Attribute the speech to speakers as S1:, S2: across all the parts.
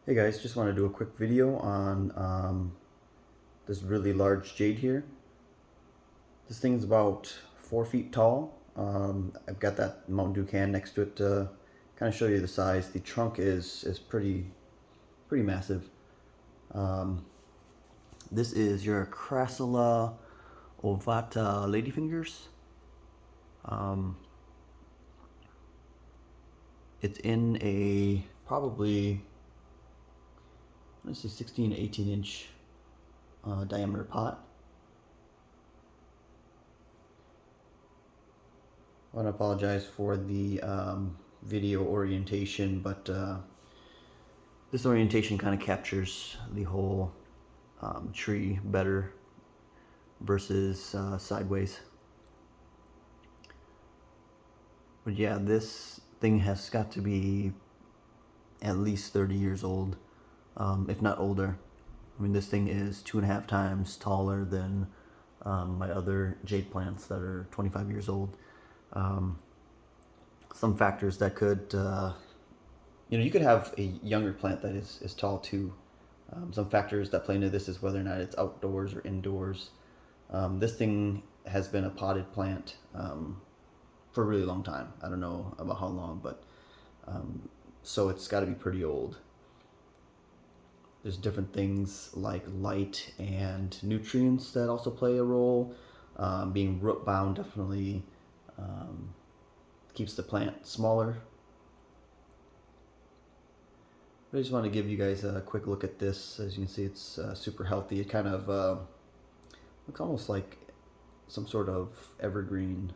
S1: Hey guys, just want to do a quick video on this really large jade here. This thing's about 4 feet tall. I've got that Mountain Dew can next to it to kind of show you the size. The trunk is pretty massive. This is your Crassula Ovata Ladyfingers. It's in a probably, let's see, 16 to 18 inch diameter pot. I want to apologize for the video orientation, but this orientation kind of captures the whole tree better versus sideways. But yeah, this thing has got to be at least 30 years old, if not older. I mean, this thing is 2.5 times taller than my other jade plants that are 25 years old. Some factors that could, you could have a younger plant that is tall too. Some factors that play into this is whether or not it's outdoors or indoors. This thing has been a potted plant for a really long time. I don't know about how long, but so it's got to be pretty old. There's different things like light and nutrients that also play a role. Being root bound definitely keeps the plant smaller. But I just want to give you guys a quick look at this. As you can see, it's super healthy. It kind of looks almost like some sort of evergreen.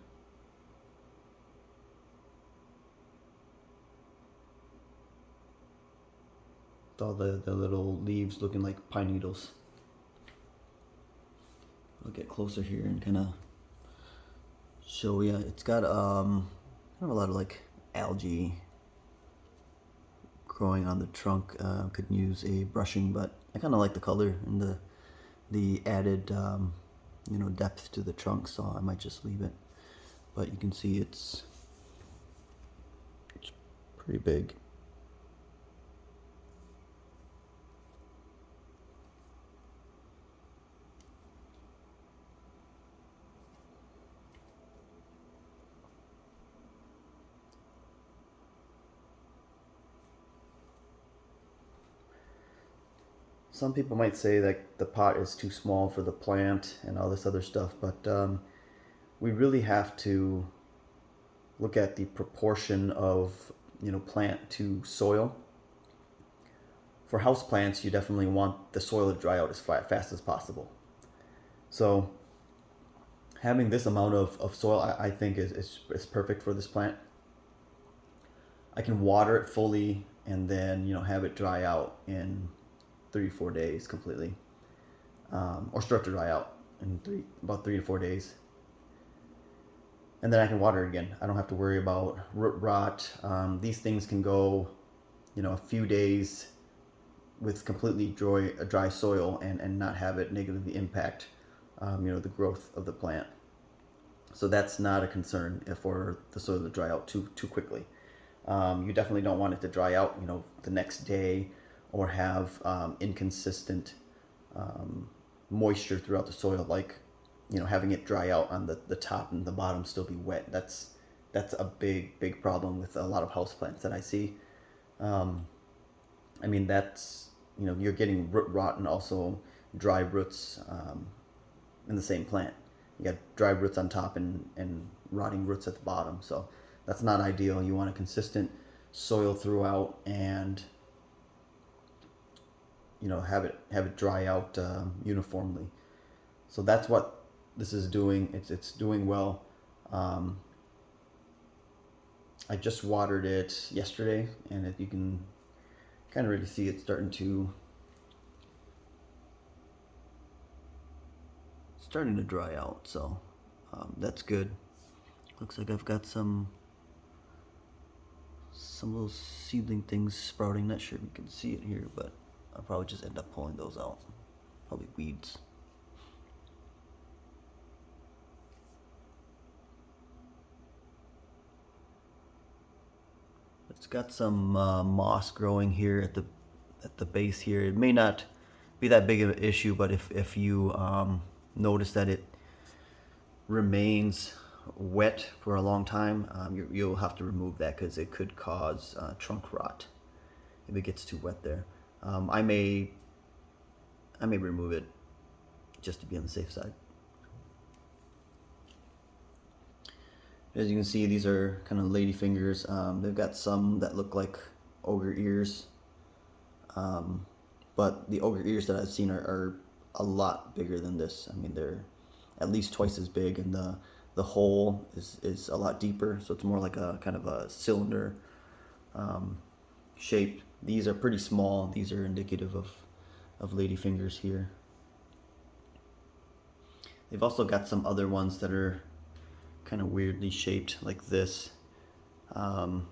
S1: With all the little leaves looking like pine needles. I'll get closer here and kind of show you. It's got kind of a lot of like algae growing on the trunk. Could use a brushing, but I kind of like the color and the added depth to the trunk, so I might just leave it. But you can see it's pretty big. Some people might say that the pot is too small for the plant and all this other stuff, but we really have to look at the proportion of plant to soil. For house plants, you definitely want the soil to dry out as fast as possible. So having this amount of soil, I think is perfect for this plant. I can water it fully and then have it dry out in 3-4 days completely, or start to dry out in about 3 to 4 days, and then I can water it again. I don't have to worry about root rot. These things can go a few days with completely dry soil and not have it negatively impact the growth of the plant. So that's not a concern for the soil to dry out too quickly. You definitely don't want it to dry out the next day, or have inconsistent moisture throughout the soil, like having it dry out on the top and the bottom still be wet. That's a big problem with a lot of houseplants that I see. I mean, that's you're getting root rot and also dry roots in the same plant. You got dry roots on top and rotting roots at the bottom, so that's not ideal. You want a consistent soil throughout, and have it dry out uniformly. So that's what this is doing. It's doing well. I just watered it yesterday, and you can kind of really see it starting to dry out. So that's good. Looks like I've got some little seedling things sprouting. Not sure if you can see it here, but I'll probably just end up pulling those out. Probably weeds. It's got some moss growing here at at the base here. It may not be that big of an issue, but if you notice that it remains wet for a long time, you'll have to remove that because it could cause trunk rot if it gets too wet there. I may remove it just to be on the safe side. As you can see, these are kind of ladyfingers. They've got some that look like ogre ears, but the ogre ears that I've seen are a lot bigger than this. I mean, they're at least twice as big, and the hole is a lot deeper, so it's more like a kind of a cylinder shape. These are pretty small. These are indicative of ladyfingers here. They've also got some other ones that are kind of weirdly shaped like this. You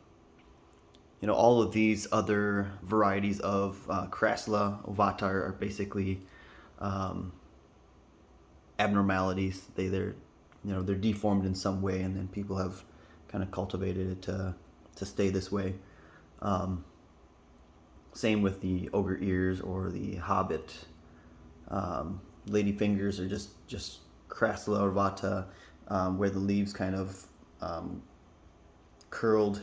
S1: know, all of these other varieties of Crassula, Ovata are basically abnormalities. They're deformed in some way, and then people have kind of cultivated it to stay this way. Same with the ogre ears or the hobbit. Ladyfingers are just Crassula or Ovata, where the leaves kind of curled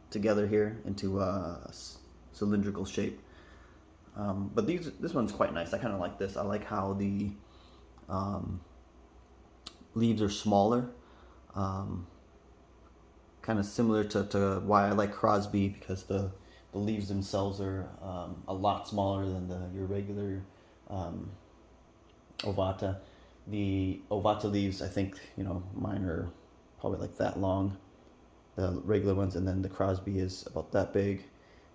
S1: together here into a cylindrical shape. But this one's quite nice. I kind of like this. I like how the leaves are smaller. Kind of similar to why I like Crosby, because the leaves themselves are a lot smaller than your regular Ovata. The Ovata leaves, I think, mine are probably like that long, the regular ones, and then the Crosby is about that big,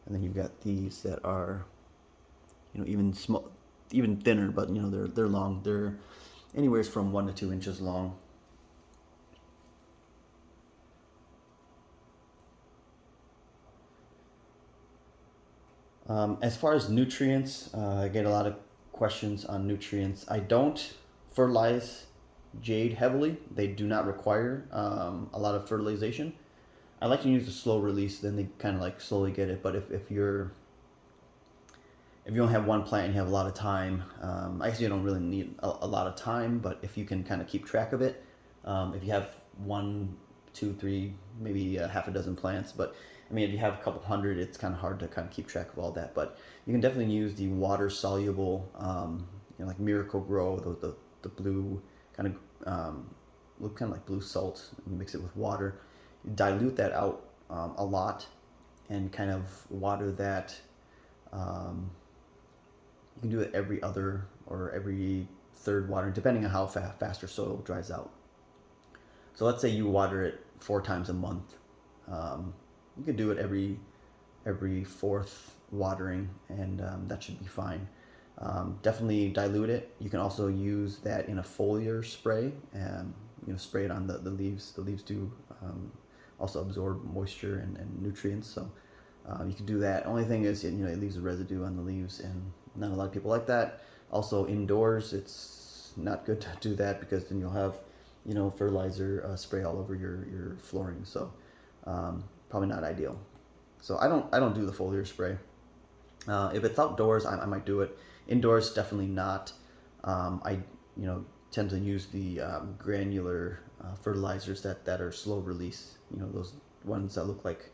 S1: and then you've got these that are, even thinner, but they're long. They're anywhere from 1 to 2 inches long. As far as nutrients, I get a lot of questions on nutrients. I don't fertilize Jade heavily. They do not require a lot of fertilization. I like to use the slow release, then they kind of like slowly get it. But if you don't have one plant and you have a lot of time, I guess you don't really need a lot of time, but if you can kind of keep track of it, if you have 1, 2, 3, maybe half a dozen plants, but I mean, if you have a couple hundred, it's kind of hard to kind of keep track of all that. But you can definitely use the water soluble, like Miracle Grow, the blue kind of look kind of like blue salt. You mix it with water, you dilute that out a lot, and kind of water that. You can do it every other or every third watering, depending on how fast your soil dries out. So let's say you water it 4 times a month. You can do it every fourth watering, and that should be fine. Definitely dilute it. You can also use that in a foliar spray, and spray it on the leaves. The leaves do also absorb moisture and nutrients, so you can do that. Only thing is, it leaves a residue on the leaves, and not a lot of people like that. Also indoors, it's not good to do that, because then you'll have fertilizer spray all over your flooring. So probably not ideal. So I don't do the foliar spray. If it's outdoors, I might do it. Indoors, definitely not. I tend to use the granular fertilizers that are slow release. Those ones that look like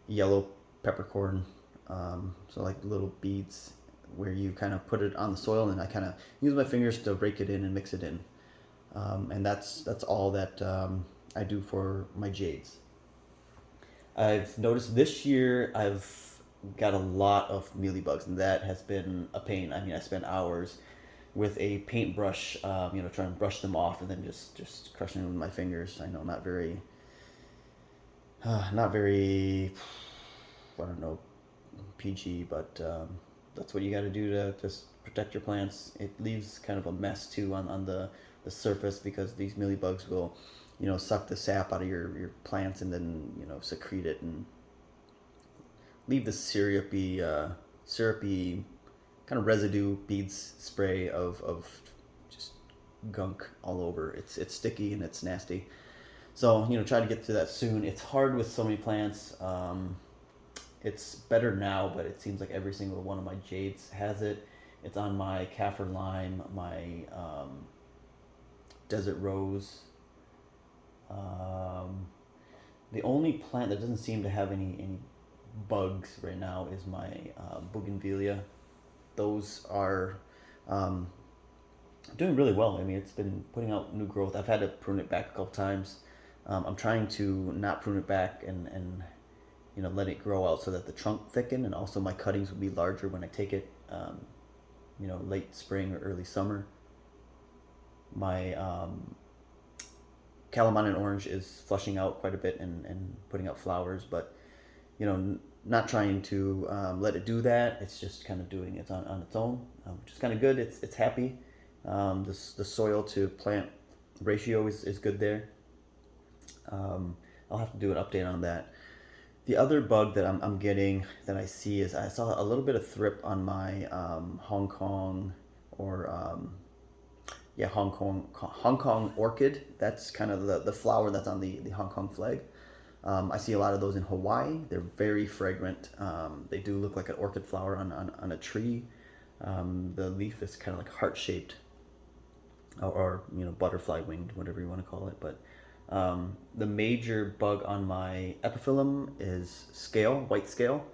S1: yellow peppercorn. So like little beads, where you kind of put it on the soil, and I kind of use my fingers to rake it in and mix it in. And that's all that I do for my jades. I've noticed this year I've got a lot of mealybugs, and that has been a pain. I mean, I spent hours with a paintbrush, trying to brush them off, and then just crushing them with my fingers. I know, not very, I don't know, PG, but that's what you got to do to just protect your plants. It leaves kind of a mess too on the surface, because these mealybugs will suck the sap out of your plants, and then secrete it and leave the syrupy kind of residue beads spray of just gunk all over. It's sticky and it's nasty. So try to get to that soon. It's hard with so many plants. It's better now, but it seems like every single one of my Jades has it. It's on my Kaffir Lime, my Desert Rose. The only plant that doesn't seem to have any bugs right now is my Bougainvillea. Those are doing really well. I mean, it's been putting out new growth. I've had to prune it back a couple times. I'm trying to not prune it back and let it grow out so that the trunk thicken, and also my cuttings will be larger when I take it late spring or early summer. My Calaman orange is flushing out quite a bit and putting out flowers, but not trying to let it do that. It's just kind of doing it on its own, which is kind of good. It's happy. The soil to plant ratio is good there. I'll have to do an update on that. The other bug that I'm getting that I see is I saw a little bit of thrip on my Hong Kong Hong Kong orchid. That's kind of the flower that's on the Hong Kong flag. I see a lot of those in Hawaii. They're very fragrant. They do look like an orchid flower on a tree. The leaf is kind of like heart shaped, or butterfly winged, whatever you want to call it. But the major bug on my epiphyllum is scale, white scale.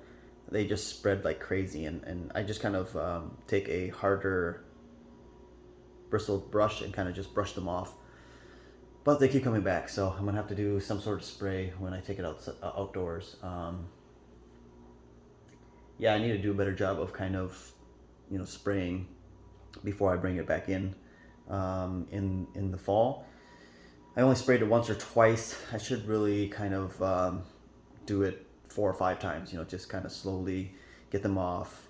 S1: They just spread like crazy, and I just kind of take a harder bristled brush and kind of just brush them off. But they keep coming back, so I'm gonna have to do some sort of spray when I take it outdoors. Yeah, I need to do a better job of kind of spraying before I bring it back in the fall. I only sprayed it once or twice. I should really kind of do it 4 or 5 times. Just kind of slowly get them off,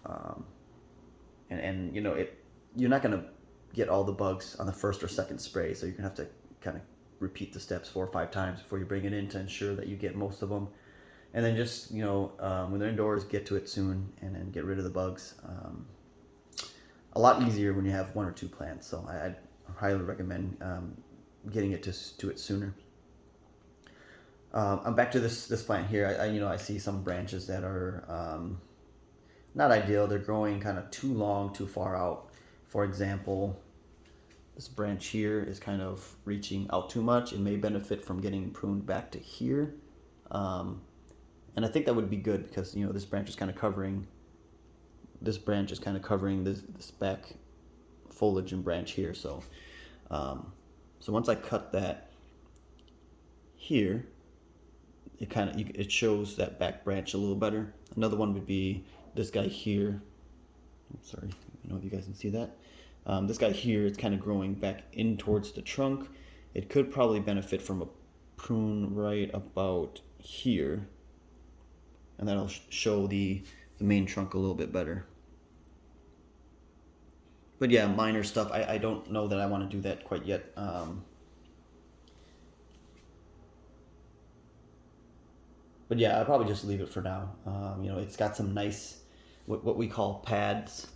S1: and you're not gonna get all the bugs on the first or second spray, so you're gonna have to kind of repeat the steps 4 or 5 times before you bring it in to ensure that you get most of them. And then just when they're indoors, get to it soon and then get rid of the bugs. A lot easier when you have 1 or 2 plants, so I highly recommend getting it to it sooner. I'm back to this plant here. I see some branches that are not ideal. They're growing kind of too long, too far out. For example, this branch here is kind of reaching out too much. It may benefit from getting pruned back to here. And I think that would be good because, this branch is kind of covering this back foliage and branch here. So once I cut that here, it shows that back branch a little better. Another one would be this guy here. Sorry, I don't know if you guys can see that. This guy here is kind of growing back in towards the trunk. It could probably benefit from a prune right about here, and that'll show the main trunk a little bit better. But yeah, minor stuff. I don't know that I want to do that quite yet. But yeah, I'll probably just leave it for now. It's got some nice, what we call pads.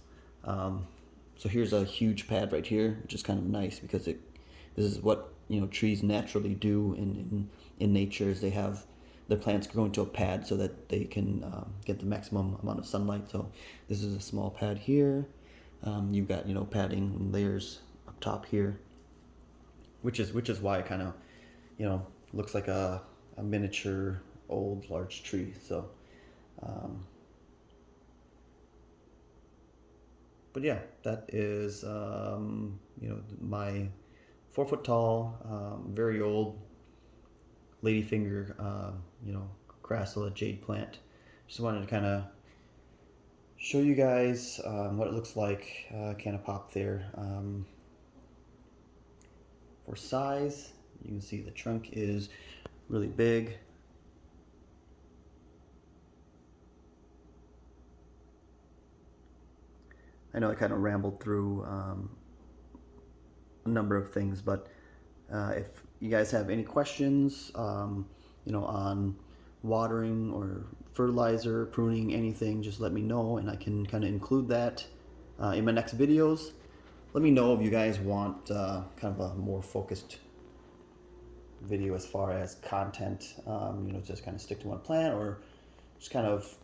S1: So here's a huge pad right here, which is kind of nice because this is what trees naturally do in nature. Is they have their plants grow into a pad so that they can get the maximum amount of sunlight. So this is a small pad here. You've got padding layers up top here, which is why it kind of looks like a miniature old large tree. So but yeah, that is my 4 foot tall, very old Ladyfinger, Crassula Jade plant. Just wanted to kind of show you guys what it looks like. Kind of pop there. For size, you can see the trunk is really big. I know I kind of rambled through a number of things, but if you guys have any questions, on watering or fertilizer, pruning, anything, just let me know, and I can kind of include that in my next videos. Let me know if you guys want kind of a more focused video as far as content, just kind of stick to one plant, or just kind of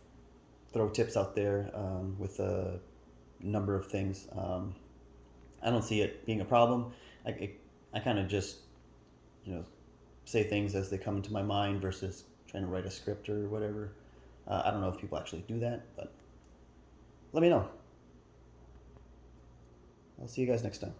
S1: throw tips out there with a number of things. I don't see it being a problem. I kind of just, you know, say things as they come into my mind versus trying to write a script or whatever. I don't know if people actually do that, but let me know. I'll see you guys next time.